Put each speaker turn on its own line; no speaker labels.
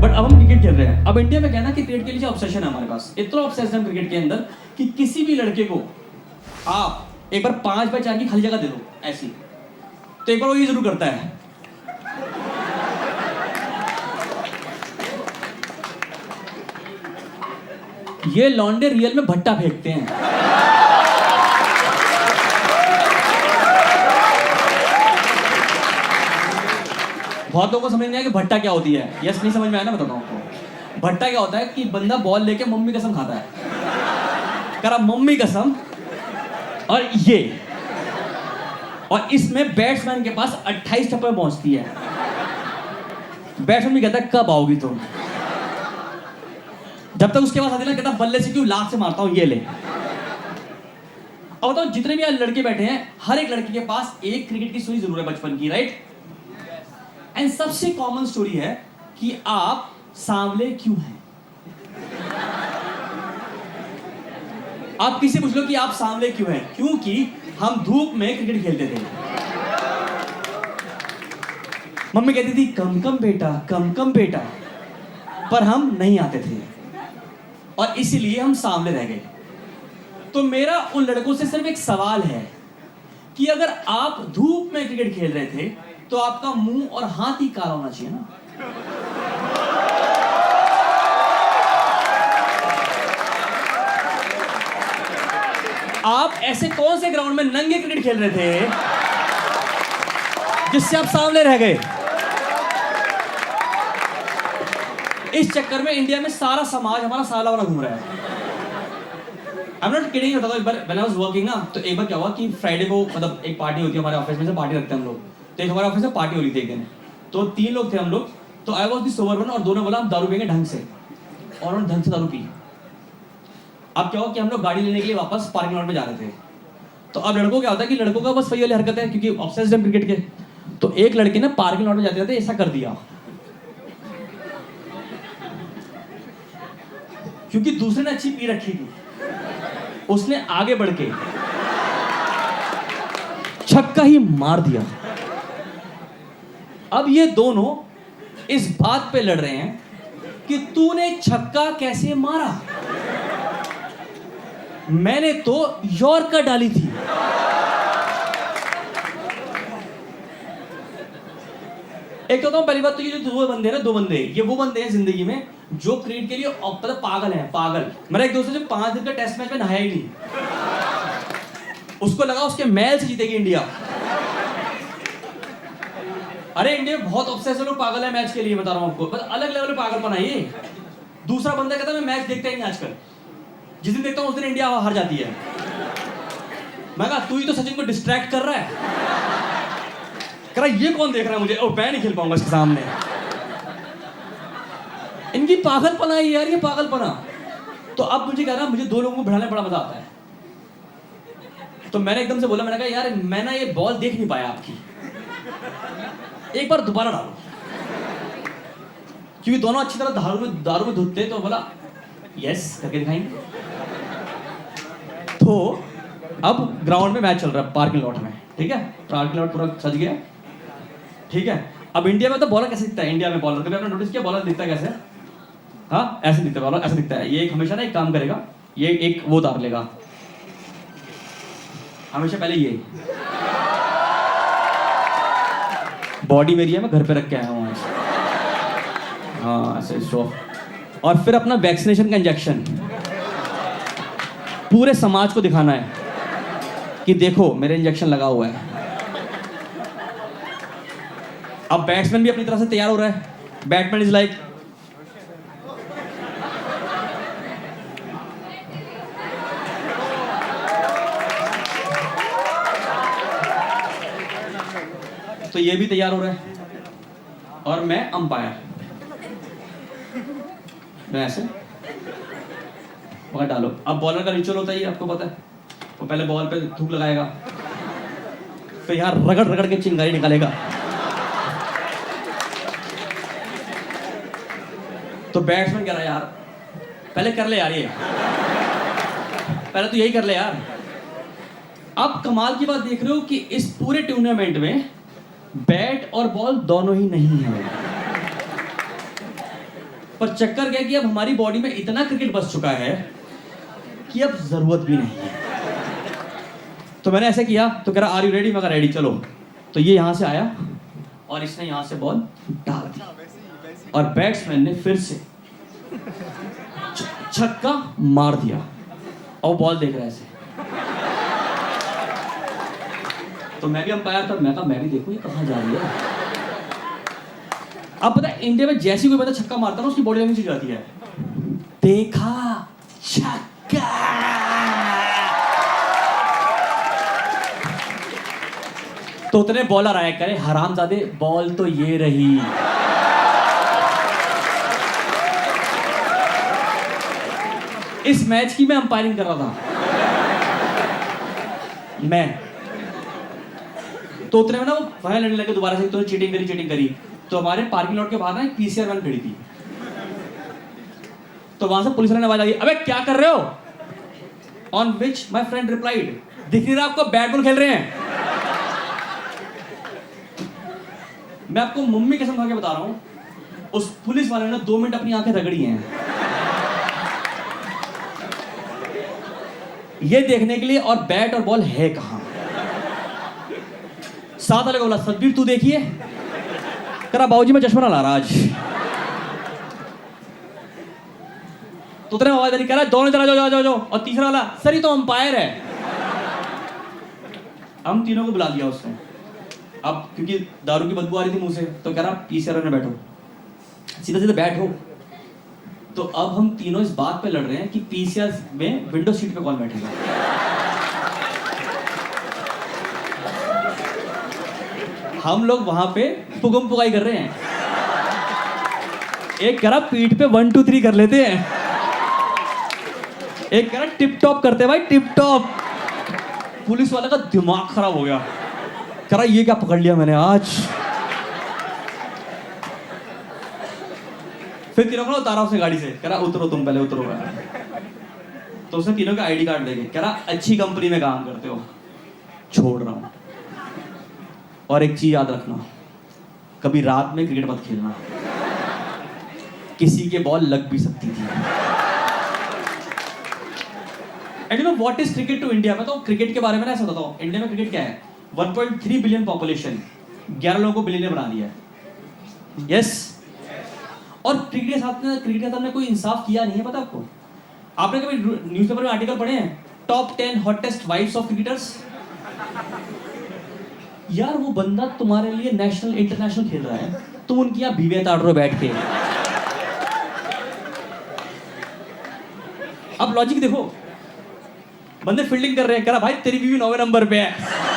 But अब हम cricket खेल रहे हैं। अब इंडिया में कहना कि क्रिकेट के लिए ऑब्सेशन है हमारे पास, इतना ऑब्सेशन है क्रिकेट के अंदर कि किसी भी लड़के को आप एक बार 5x4 की खाली जगह दे दो ऐसी, तो एक बार वो ये जरूर करता है। ये लौंडे रियल में भट्टा फेंकते हैं। बहुत लोगों को समझ नहीं आया कि भट्टा क्या होती है। यस, नहीं समझ में आया ना, बताता हूँ आपको। भट्टा क्या होता है कि बंदा बॉल लेके मम्मी कसम खाता है, करा मम्मी कसम। और ये, और इसमें बैट्समैन के पास 28 टप्पे पहुंचती है। बैट्समैन भी कहता है कब आओगी तुम। जब तक उसके पास आती है ना, कहता बल्ले से क्यों लात से मारता हूं, ये ले। अब बताओ, जितने भी लड़के बैठे हैं, हर एक लड़के के पास एक क्रिकेट की स्टोरी जरूर है बचपन की, राइट? एंड सबसे कॉमन स्टोरी है कि आप सांवले क्यों हैं। आप किसी पूछ लो कि आप सांवले क्यों हैं, क्योंकि हम धूप में क्रिकेट खेलते थे। मम्मी कहती थी कम कम बेटा, कम कम बेटा, पर हम नहीं आते थे और इसीलिए हम सांवले रह गए। तो मेरा उन लड़कों से सिर्फ एक सवाल है कि अगर आप धूप में क्रिकेट खेल रहे थे तो आपका मुंह और हाथ ही काला होना चाहिए ना। आप ऐसे कौन से ग्राउंड में नंगे क्रिकेट खेल रहे थे जिससे आप सांवले रह गए? इस चक्कर में इंडिया में सारा समाज हमारा साला वाला घूम रहा है। I'm not kidding, बताता हूं, एक बार when I was working ना, तो एक बार क्या हुआ कि फ्राइडे को मतलब एक पार्टी होती है हमारे ऑफिस में, से पार्टी रखते हैं हम लोग। तो एक हमारे ऑफिस में पार्टी हो रही थी एक दिन, तो 3 लोग थे हम लोग। तो I was the sober one, और दोनों बोला हम दारू पियेंगे ढंग से, और उन्होंने ढंग से दारू पी। अब क्या हुआ कि हम लोग गाड़ी लेने के लिए वापस पार्किंग लॉट में जा रहे थे। तो अब लड़कों क्या होता है कि लड़कों का बस वही वाली हरकत है, क्योंकि ऑब्सेस्ड है क्रिकेट के। तो एक लड़के ने पार्किंग लॉट में जाते जाते ऐसा कर दिया, क्योंकि दूसरे ने अच्छी पी रखी थी, उसने आगे बढ़ के छक्का ही मार दिया। अब ये दोनों इस बात पे लड़ रहे हैं कि तूने छक्का कैसे मारा। मैंने तो यॉर्कर डाली थी। एक तो पहली बात तो ये जो 2 बंदे हैं ना, 2 बंदे, ये वो बंदे हैं जिंदगी में जो क्रिकेट के लिए मतलब पागल हैं, पागल। मेरा एक दोस्त है जो 5 दिन का टेस्ट मैच में नहाया ही नहीं। उसको लगा उसके मैल से जीतेगी इंडिया। अरे इंडिया में बहुत ऑब्सेसिव लोग पागल है मैच के लिए, बता रहा हूं आपको, बस अलग लेवल पे पागलपन है ये। दूसरा बंदा कहता है मैं मैच देखता ही नहीं आजकल, जिस दिन देखता हूं उस दिन इंडिया हार जाती है। मैं कहा तू ही तो सचिन को डिस्ट्रैक्ट कर रहा है। कह रहा ये कौन देख रहा है मुझे, ओ मैं नहीं खेल पाऊंगा इसके सामने। इनकी पागलपना है यार, ये पागलपना। तो अब मुझे कह रहा मुझे 2 लोगों को भिड़ाने में बड़ा मजा आता है। तो मैंने एकदम से बोला, मैंने कहा यार मैं ना ये बॉल देख नहीं पाया आपकी, एक बार दोबारा डालो, क्योंकि दोनों अच्छी तरह दारू में धुलते। तो बोला यस करके दिखाएंगे। तो अब ग्राउंड में मैच चल रहा है पार्किंग लॉट में, ठीक है, पार्किंग लॉट पूरा सज गया, ठीक है। अब इंडिया में तो बॉलर कैसे दिखता है, इंडिया में बॉलर कभी आपने नोटिस किया बॉलर दिखता है कैसे? हाँ ऐसे दिखता है बॉलर, ऐसे दिखता है। ये एक हमेशा ना एक काम करेगा, ये एक वो उतार लेगा हमेशा, पहले ये बॉडी मेरी है, मैं घर पे रख के आया हूँ। हाँ ऐसे शो, और फिर अपना वैक्सीनेशन का इंजेक्शन पूरे समाज को दिखाना है कि देखो मेरे इंजेक्शन लगा हुआ है। अब बैट्समैन भी अपनी तरह से तैयार हो रहा है। बैट्समैन इज लाइक तो ये भी तैयार हो रहा है, और मैं अंपायर, मैं ऐसे मगर डालो। अब बॉलर का रिचुअल होता है, आपको पता है, वो पहले बॉल पे थूक लगाएगा, फिर यहाँ रगड़ रगड़ के चिंगारी निकालेगा। तो बैट्समैन कह रहा है यार पहले कर ले यार, ये पहले तो यही कर ले यार। आप कमाल की बात देख रहे हो कि इस पूरे टूर्नामेंट में बैट और बॉल दोनों ही नहीं है। पर चक्कर क्या है कि अब हमारी बॉडी में इतना क्रिकेट बस चुका है कि अब जरूरत भी नहीं है। तो मैंने ऐसे किया, तो कह रहा आर यू रेडी? मैं कहा रेडी, चलो। तो ये यहाँ से आया और इसने यहाँ से बॉल डाल दी और बैट्समैन ने फिर से छक्का मार दिया और बॉल देख रहा है ऐसे। तो मैं भी अंपायर था, मैं कहा मैं भी देखूं ये कहाँ जा रही है। अब पता है इंडिया में जैसी कोई बंदा छक्का मारता है ना उसकी बॉडी लैंग्वेज जाती है, देखा छक्का। तो उतने बॉलर आया करे हरामजादे, बॉल तो ये रही। इस मैच की मैं अंपायरिंग कर रहा था मैं। तो उतने में ना वो वहां लड़ने लगे दोबारा से, तो चीटिंग करी। तो हमारे पार्किंग लॉट के बाहर ना एक पीसीआर वैन खड़ी थी। तो वहां से पुलिस वाले ने आवाज आई, अबे क्या कर रहे हो? On which my friend replied, दिख नहीं रहा आपको बैट बॉल खेल रहे हैं। मैं आपको मम्मी कसम खा के बता रहा हूं, उस पुलिस वाले ने 2 मिनट अपनी आंखें रगड़ी हैं ये देखने के लिए, और बैट और बॉल है कहां। साथ वाले को बोला, सतबीर तू देखिए। करा बाबूजी मैं चश्मा ना ला रहा आज। तो उतने आवाज कह रहा दोनों तरह जाओ। और तीसरा वाला, सर ये तो अंपायर है। हम तीनों को बुला दिया उसने। अब क्योंकि दारू की बदबू आ रही थी मुंह से, तो कह रहा पीसीआर में बैठो, सीधा बैठो। तो अब हम तीनों इस बात पे लड़ रहे हैं कि पीसीआर में विंडो सीट पे कौन बैठेगा। हम लोग वहां पे पुगम पुगाई कर रहे हैं। एक कह रहा पीठ पे 1 2 3 कर लेते हैं, एक कह रहा टिप टॉप करते हैं भाई, टिप टॉप। पुलिस वाले का दिमाग खराब हो गया, कह रहा ये क्या पकड़ लिया मैंने आज। फिर तीनों को उतारा उसने गाड़ी से, कह रहा उतरो तुम पहले उतरो। तो उसने तीनों का आईडी कार्ड देके कह रहा अच्छी कंपनी में काम करते हो, छोड़ रहा हूं। और एक चीज याद रखना, कभी रात में क्रिकेट मत खेलना, किसी के बॉल लग भी सकती थी। And you know what is cricket to India? मैं तो क्रिकेट के बारे में ऐसा बताता हूं, इंडिया में क्रिकेट क्या है, 1.3 बिलियन पॉपुलेशन, 11 लोगों को बिलियनर बना दिया है। यस और क्रिकेट के साथ में कोई इंसाफ किया नहीं है, पता आपको? आपने कभी न्यूज़पेपर में आर्टिकल पढ़े हैं, top 10 hottest wives of cricketers? यार वो बंदा तुम्हारे लिए नेशनल इंटरनेशनल खेल रहा है, तुम उनकी यहाँ बीवे ताड़ रहे हो बैठ के। अब लॉजिक देखो, बंदे फील्डिंग कर रहे हैं, कह रहा भाई तेरी बीवी 9वें नंबर पे है।